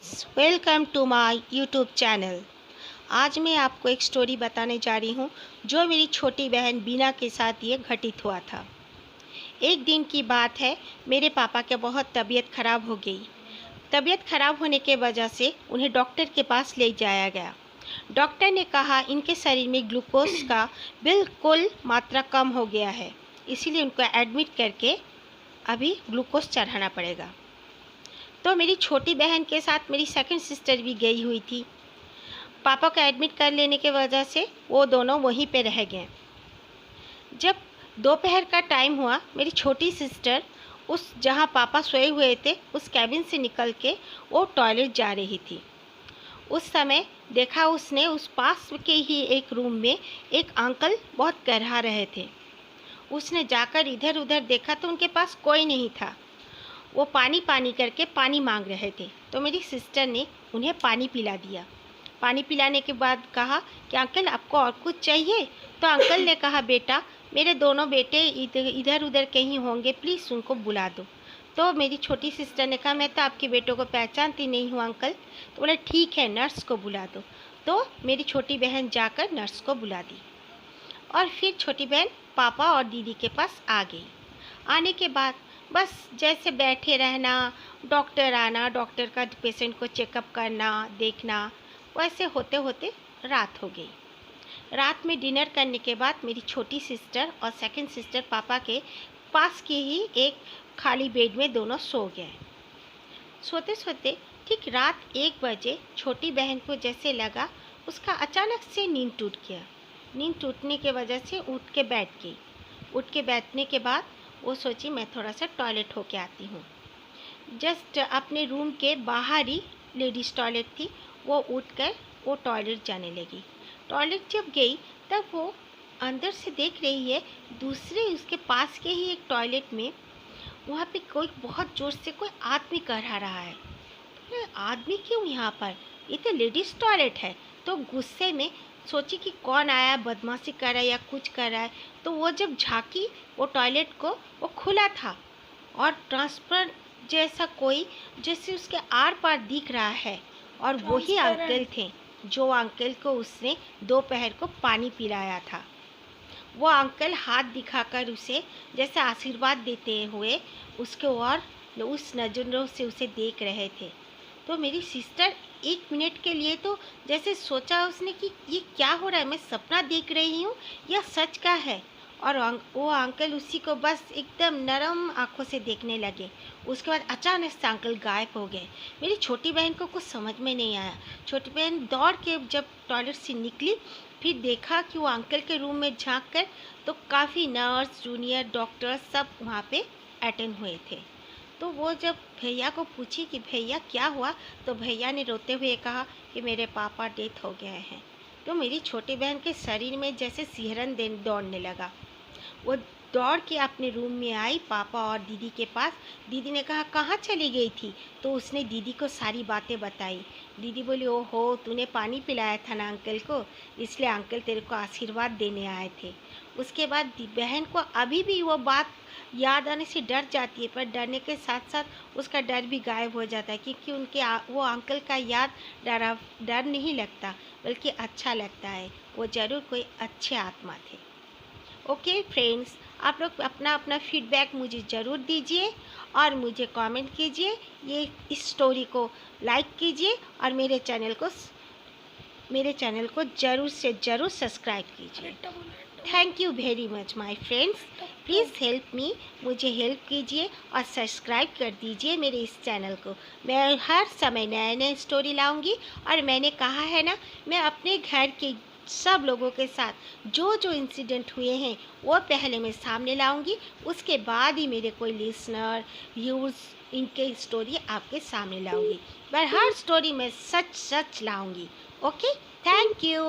Friends, welcome to my YouTube channel. आज मैं आपको एक स्टोरी बताने जा रही हूँ जो मेरी छोटी बहन बीना के साथ ये घटित हुआ था। एक दिन की बात है, मेरे पापा के बहुत तबीयत ख़राब हो गई। तबीयत ख़राब होने के वजह से उन्हें डॉक्टर के पास ले जाया गया। डॉक्टर ने कहा इनके शरीर में ग्लूकोज का बिल्कुल मात्रा कम हो गया है, इसीलिए उनको एडमिट करके अभी ग्लूकोज चढ़ाना पड़ेगा। तो मेरी छोटी बहन के साथ मेरी सेकंड सिस्टर भी गई हुई थी। पापा को एडमिट कर लेने के वजह से वो दोनों वहीं पे रह गए। जब दोपहर का टाइम हुआ, मेरी छोटी सिस्टर उस जहाँ पापा सोए हुए थे उस कैबिन से निकल के वो टॉयलेट जा रही थी। उस समय देखा उसने उस पास के ही एक रूम में एक अंकल बहुत करहा रहे थे। उसने जाकर इधर उधर देखा तो उनके पास कोई नहीं था। वो पानी पानी करके पानी मांग रहे थे, तो मेरी सिस्टर ने उन्हें पानी पिला दिया। पानी पिलाने के बाद कहा कि अंकल आपको और कुछ चाहिए? तो अंकल ने कहा बेटा मेरे दोनों बेटे इधर उधर कहीं होंगे, प्लीज़ उनको बुला दो। तो मेरी छोटी सिस्टर ने कहा मैं तो आपके बेटों को पहचानती नहीं हूँ अंकल। तो बोले ठीक है, नर्स को बुला दो। तो मेरी छोटी बहन जाकर नर्स को बुला दी और फिर छोटी बहन पापा और दीदी के पास आ गई। आने के बाद बस जैसे बैठे रहना, डॉक्टर आना, डॉक्टर का पेशेंट को चेकअप करना, देखना, वैसे होते होते रात हो गई। रात में डिनर करने के बाद मेरी छोटी सिस्टर और सेकंड सिस्टर पापा के पास के ही एक खाली बेड में दोनों सो गए। सोते सोते ठीक रात 1 बजे छोटी बहन को जैसे लगा उसका अचानक से नींद टूट गया। नींद टूटने के वजह से उठ के बैठ गई। उठ के बैठने के बाद वो सोची मैं थोड़ा सा टॉयलेट होके आती हूँ। जस्ट अपने रूम के बाहर ही लेडीज़ टॉयलेट थी, वो उठकर वो टॉयलेट जाने लगी। टॉयलेट जब गई तब वो अंदर से देख रही है दूसरे उसके पास के ही एक टॉयलेट में वहाँ पे कोई बहुत ज़ोर से कोई आदमी करहा रहा है। तो आदमी क्यों यहाँ पर, ये तो लेडीज़ टॉयलेट है। तो गुस्से में सोची कि कौन आया, बदमाशी कर रहा है या कुछ कर रहा है। तो वो जब झांकी वो टॉयलेट को, वो खुला था और ट्रांसफर जैसा कोई जैसे उसके आर पार दिख रहा है। और वही अंकल थे जो अंकल को उसने दोपहर को पानी पिलाया था। वो अंकल हाथ दिखाकर उसे जैसे आशीर्वाद देते हुए उसके और उस नज़रों से उसे देख रहे थे। तो मेरी सिस्टर 1 मिनट के लिए तो जैसे सोचा उसने कि ये क्या हो रहा है, मैं सपना देख रही हूँ या सच का है। और वो अंकल उसी को बस एकदम नरम आंखों से देखने लगे। उसके बाद अचानक से अंकल गायब हो गए। मेरी छोटी बहन को कुछ समझ में नहीं आया। छोटी बहन दौड़ के जब टॉयलेट से निकली, फिर देखा कि वो अंकल के रूम में झांक कर तो काफ़ी नर्स, जूनियर डॉक्टर सब वहाँ पे अटेंड हुए थे। तो वो जब भैया को पूछी कि भैया क्या हुआ, तो भैया ने रोते हुए कहा कि मेरे पापा डेथ हो गए हैं। तो मेरी छोटी बहन के शरीर में जैसे सिहरन दौड़ने लगा। वो दौड़ के अपने रूम में आई पापा और दीदी के पास। दीदी ने कहा कहाँ चली गई थी? तो उसने दीदी को सारी बातें बताई। दीदी बोली ओहो तूने पानी पिलाया था ना अंकल को, इसलिए अंकल तेरे को आशीर्वाद देने आए थे। उसके बाद बहन को अभी भी वो बात याद आने से डर जाती है, पर डरने के साथ साथ उसका डर भी गायब हो जाता है, क्योंकि वो अंकल का याद डर नहीं लगता बल्कि अच्छा लगता है। वो ज़रूर कोई अच्छे आत्मा थे। ओके फ्रेंड्स, आप लोग अपना अपना फीडबैक मुझे ज़रूर दीजिए और मुझे कमेंट कीजिए। ये इस स्टोरी को लाइक कीजिए और मेरे चैनल को ज़रूर से ज़रूर सब्सक्राइब कीजिए। Thank you very much my friends. Please help me, मुझे हेल्प कीजिए और सब्सक्राइब कर दीजिए मेरे इस चैनल को। मैं हर समय नए नए स्टोरी लाऊंगी और मैंने कहा है ना, मैं अपने घर के सब लोगों के साथ जो जो इंसिडेंट हुए हैं वो पहले मैं सामने लाऊंगी, उसके बाद ही मेरे कोई लिसनर व्यूज़ इनके स्टोरी आपके सामने लाऊंगी। पर हर स्टोरी मैं सच सच लाऊंगी। Okay, thank you.